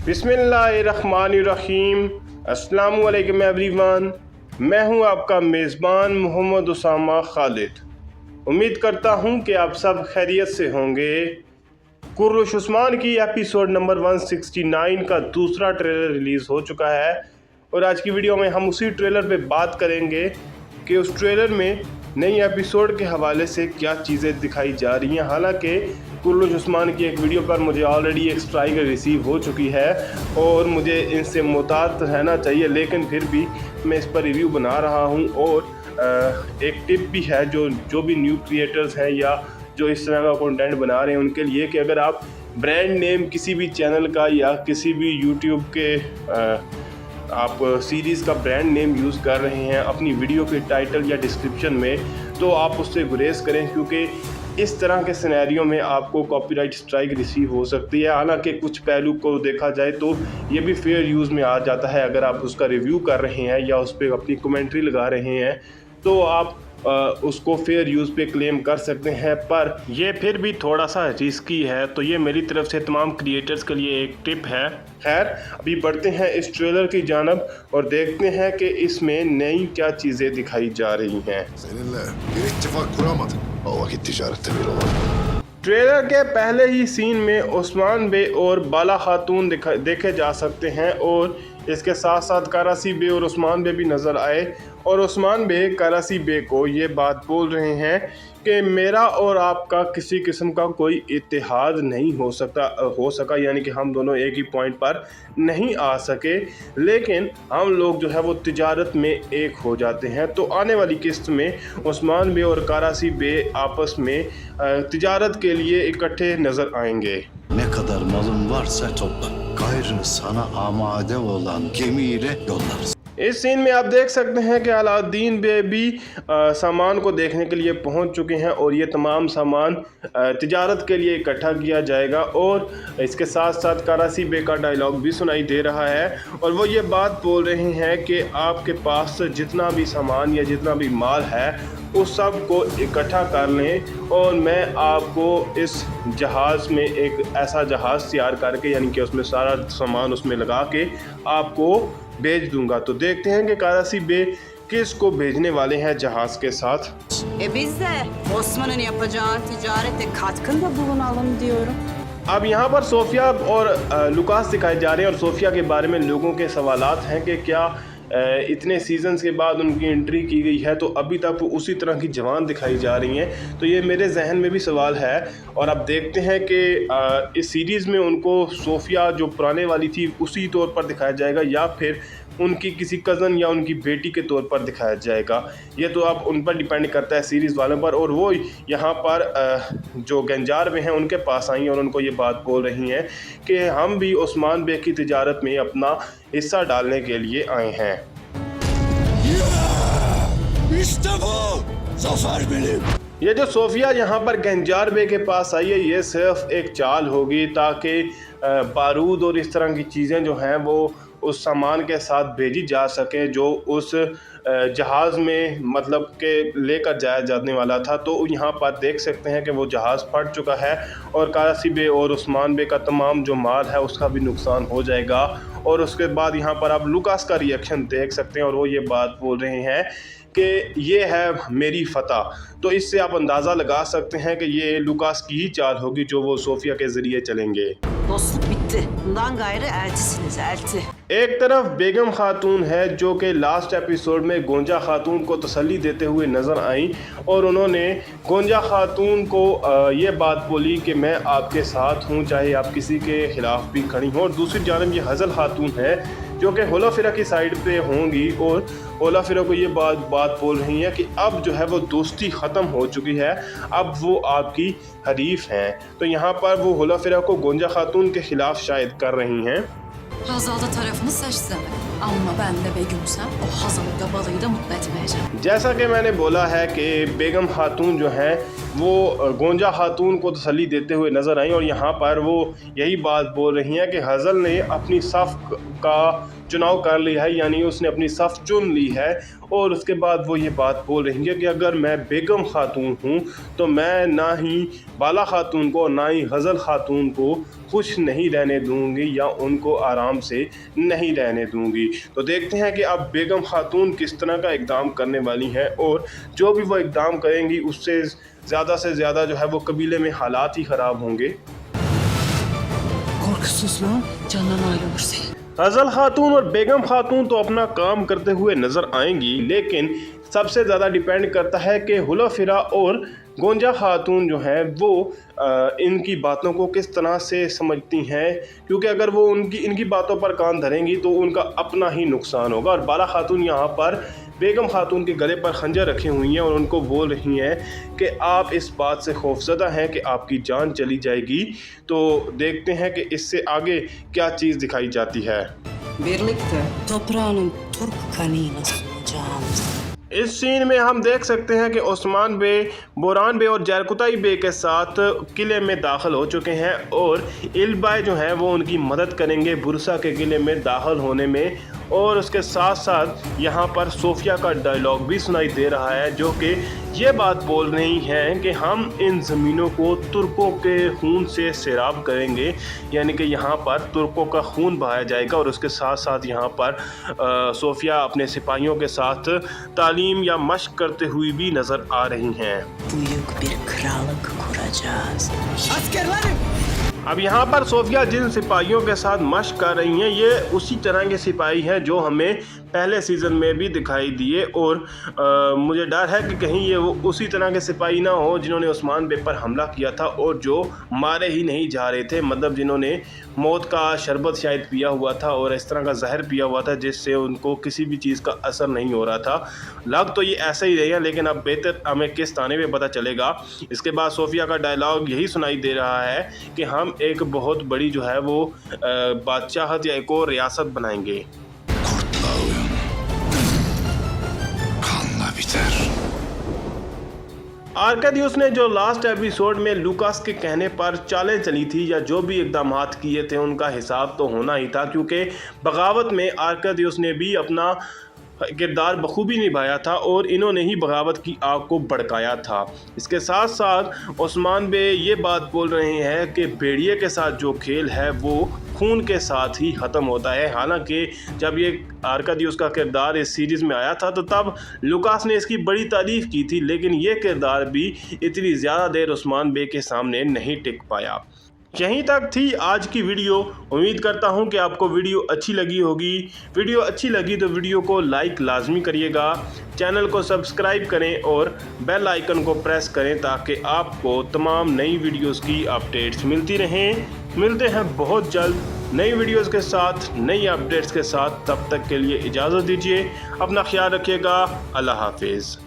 बिस्मिल्लाहिर्रहमानिर्रहीम। अस्सलामु अलैकुम एवरीवन। मैं हूं आपका मेज़बान मोहम्मद उसामा खालिद। उम्मीद करता हूं कि आप सब खैरियत से होंगे। कुर्रुश उस्मान की एपिसोड नंबर 169 का दूसरा ट्रेलर रिलीज़ हो चुका है और आज की वीडियो में हम उसी ट्रेलर पे बात करेंगे कि उस ट्रेलर में नई एपिसोड के हवाले से क्या चीज़ें दिखाई जा रही हैं। हालांकि कुर्रुश उस्मान की एक वीडियो पर मुझे ऑलरेडी एक स्ट्राइक रिसीव हो चुकी है और मुझे इनसे मुहतात रहना चाहिए, लेकिन फिर भी मैं इस पर रिव्यू बना रहा हूं। और एक टिप भी है जो भी न्यू क्रिएटर्स हैं या जो इस तरह का कंटेंट बना रहे हैं उनके लिए, कि अगर आप ब्रांड नेम किसी भी चैनल का या किसी भी यूट्यूब के आप सीरीज़ का ब्रांड नेम यूज़ कर रहे हैं अपनी वीडियो के टाइटल या डिस्क्रिप्शन में, तो आप उससे गुरेज करें, क्योंकि इस तरह के सिनेरियो में आपको कॉपीराइट स्ट्राइक रिसीव हो सकती है। हालांकि कुछ पहलू को देखा जाए तो ये भी फेयर यूज़ में आ जाता है। अगर आप उसका रिव्यू कर रहे हैं या उस पर अपनी कमेंट्री लगा रहे हैं तो आप उसको फेयर यूज़ पे क्लेम कर सकते हैं, पर यह फिर भी थोड़ा सा रिस्की है। तो ये मेरी तरफ से तमाम क्रिएटर्स के लिए एक टिप है। खैर, अभी बढ़ते हैं इस ट्रेलर की जानब और देखते हैं कि इसमें नई क्या चीज़ें दिखाई जा रही हैं। ट्रेलर के पहले ही सीन में उस्मान बे और बाला खातून देखे जा सकते हैं और इसके साथ साथ करासी बे और उस्मान बे भी नज़र आए। और उस्मान बे करासी बे को ये बात बोल रहे हैं कि मेरा और आपका किसी किस्म का कोई इत्तेहाद नहीं हो सका, यानी कि हम दोनों एक ही पॉइंट पर नहीं आ सके, लेकिन हम लोग जो है वो तिजारत में एक हो जाते हैं। तो आने वाली किस्त में उस्मान बे और करासी बे आपस में तिजारत के लिए इकट्ठे नज़र आएंगे। Ne kadar malın varsa topla. Gayrı sana amade olan gemiyle yollarız. इस सीन में आप देख सकते हैं कि अलाउद्दीन बे भी सामान को देखने के लिए पहुंच चुके हैं और ये तमाम सामान तिजारत के लिए इकट्ठा किया जाएगा। और इसके साथ साथ करासी बे का डायलॉग भी सुनाई दे रहा है और वो ये बात बोल रहे हैं कि आपके पास जितना भी सामान या जितना भी माल है उस सब को इकट्ठा कर लें और मैं आपको इस जहाज़ में एक ऐसा जहाज़ तैयार करके, यानी कि उसमें सारा सामान उसमें लगा के आपको भेज दूंगा। तो देखते हैं कि करासी बे किस को भेजने वाले हैं जहाज़ के साथ। Biz de Osman'ın yapacağı ticarete katkında bulunalım diyorum. अब यहाँ पर सोफिया और लुकास दिखाए जा रहे हैं और सोफिया के बारे में लोगों के सवालात हैं कि क्या इतने सीजन्स के बाद उनकी एंट्री की गई है तो अभी तक वो उसी तरह की जवान दिखाई जा रही हैं। तो ये मेरे जहन में भी सवाल है और अब देखते हैं कि इस सीरीज़ में उनको सोफिया जो पुराने वाली थी उसी तौर पर दिखाया जाएगा या फिर उनकी किसी कज़न या उनकी बेटी के तौर पर दिखाया जाएगा। ये तो अब उन पर डिपेंड करता है सीरीज़ वालों पर। और वो यहाँ पर जो गंजार में हैं उनके पास आई और उनको ये बात बोल रही हैं कि हम भी उस्मान बे की तिजारत में अपना हिस्सा डालने के लिए आए हैं। ये जो सोफिया यहाँ पर गंजार बे के पास आई है ये सिर्फ एक चाल होगी ताकि बारूद और इस तरह की चीज़ें जो हैं वो उस सामान के साथ भेजी जा सके जो उस जहाज़ में मतलब के लेकर जाया जाने वाला था। तो यहाँ पर देख सकते हैं कि वो जहाज़ फट चुका है और करासी बे और उस्मान बे का तमाम जो माल है उसका भी नुकसान हो जाएगा। और उसके बाद यहाँ पर आप लुकास का रिएक्शन देख सकते हैं और वो ये बात बोल रहे हैं कि ये है मेरी फ़तह। तो इससे आप अंदाज़ा लगा सकते हैं कि ये लुकास की ही चाल होगी जो वो सोफिया के ज़रिए चलेंगे। Dostluk bitti. Bundan gayrı eltisiniz, elti. एक तरफ बेगम खातून है जो कि लास्ट एपिसोड में गोंजा खातून को तसल्ली देते हुए नज़र आई और उन्होंने गोंजा खातून को ये बात बोली कि मैं आपके साथ हूँ चाहे आप किसी के ख़िलाफ़ भी खड़ी हों। और दूसरी जानब ये हज़ल खातून है जो कि होला फिरा की साइड पे होंगी और होला फिरा को ये बात बोल रही हैं कि अब जो है वो दोस्ती ख़त्म हो चुकी है, अब वो आपकी हरीफ हैं। तो यहाँ पर वो होला फिरा को गोंजा खातून के ख़िलाफ़ शायद कर रही हैं। Hazal'da tarafını seçsem ama ben de Begüm'sem o Hazal'ı da Balı'yı da mutlu etmeyeceğim. जैसा कि मैंने बोला है कि बेगम खातून जो हैं वो गोंजा खातून को तसल्ली देते हुए नज़र आई और यहाँ पर वो यही बात बोल रही हैं कि हज़ल ने अपनी सफ़ का चुनाव कर लिया है, यानी उसने अपनी सफ चुन ली है। और उसके बाद वो ये बात बोल रही है कि अगर मैं बेगम खातून हूँ तो मैं ना ही बाला खातून को ना ही गज़ल खातून को खुश नहीं रहने दूंगी या उनको आराम से नहीं रहने दूंगी। तो देखते हैं कि अब बेगम खातून किस तरह का इक़दाम करने वाली हैं, और जो भी वो इक़दाम करेंगी उससे से ज़्यादा जो है वो कबीले में हालात ही ख़राब होंगे। Korkusuz lan candan ayrılırsa. गज़ल खातून और बेगम खातून तो अपना काम करते हुए नज़र आएंगी, लेकिन सबसे ज़्यादा डिपेंड करता है कि हुलफ़िरा और गोंजा खातून जो हैं वो इनकी बातों को किस तरह से समझती हैं, क्योंकि अगर वो इनकी बातों पर कान धरेंगी तो उनका अपना ही नुकसान होगा। और बाला खातून यहाँ पर बेगम खातून के गले पर खंजर रखी हुई हैं और उनको बोल रही हैं कि आप इस बात से खौफज़दा हैं कि आपकी जान चली जाएगी। तो देखते हैं कि इससे आगे क्या चीज़ दिखाई जाती है। Birlikte toprağının turp kanıyla sunacağımız. इस सीन में हम देख सकते हैं कि ओस्मान बे, बोरान बे और जरकुताई बे के साथ किले में दाखिल हो चुके हैं, और इल्बाई जो हैं वो उनकी मदद करेंगे बुरसा के किले में दाखिल होने में। और उसके साथ साथ यहाँ पर सोफिया का डायलॉग भी सुनाई दे रहा है, जो कि ये बात बोल रही हैं कि हम इन ज़मीनों को तुर्कों के खून से सैराब करेंगे, यानी कि यहाँ पर तुर्कों का खून बहाया जाएगा। और उसके साथ साथ यहाँ पर सोफिया अपने सिपाहियों के साथ तालीम या मशक करते हुए भी नज़र आ रही हैं। Büyük bir krallık kuracağız. Askerlerim! अब यहाँ पर सोफिया जिन सिपाहियों के साथ मशक कर रही हैं ये उसी तरह के सिपाही हैं जो हमें पहले सीज़न में भी दिखाई दिए, और मुझे डर है कि कहीं ये वो उसी तरह के सिपाही ना हो जिन्होंने उस्मान बे पर हमला किया था और जो मारे ही नहीं जा रहे थे, मतलब जिन्होंने मौत का शरबत शायद पिया हुआ था और इस तरह का जहर पिया हुआ था जिससे उनको किसी भी चीज़ का असर नहीं हो रहा था। लग तो ये ऐसे ही रहे हैं, लेकिन अब बेहतर हमें किस ताने में पता चलेगा। इसके बाद सोफिया का डायलॉग यही सुनाई दे रहा है कि हम एक बहुत बड़ी जो है वो बादशाहत या एक और रियासत बनाएंगे। Kurtla oyun kanla biter. आर्कादियुस ने जो लास्ट एपिसोड में लूकास के कहने पर चालें चली थी या जो भी इकदाम किए थे उनका हिसाब तो होना ही था, क्योंकि बगावत में आर्कादियुस ने भी अपना किरदार बखूबी निभाया था और इन्होंने ही बगावत की आग को भड़काया था। इसके साथ साथ ओस्मान बे ये बात बोल रहे हैं कि भेड़िए के साथ जो खेल है वो खून के साथ ही ख़त्म होता है। हालांकि जब ये आर्कादियुस का किरदार इस सीरीज़ में आया था तो तब लूकास ने इसकी बड़ी तारीफ़ की थी, लेकिन ये किरदार भी इतनी ज़्यादा देर ओस्मान बे के सामने नहीं टिक पाया। यहीं तक थी आज की वीडियो। उम्मीद करता हूं कि आपको वीडियो अच्छी लगी होगी। वीडियो अच्छी लगी तो वीडियो को लाइक लाजमी करिएगा, चैनल को सब्सक्राइब करें और बेल आइकन को प्रेस करें ताकि आपको तमाम नई वीडियोस की अपडेट्स मिलती रहें। मिलते हैं बहुत जल्द नई वीडियोस के साथ, नई अपडेट्स के साथ। तब तक के लिए इजाज़त दीजिए, अपना ख्याल रखिएगा। अल्लाह हाफिज़।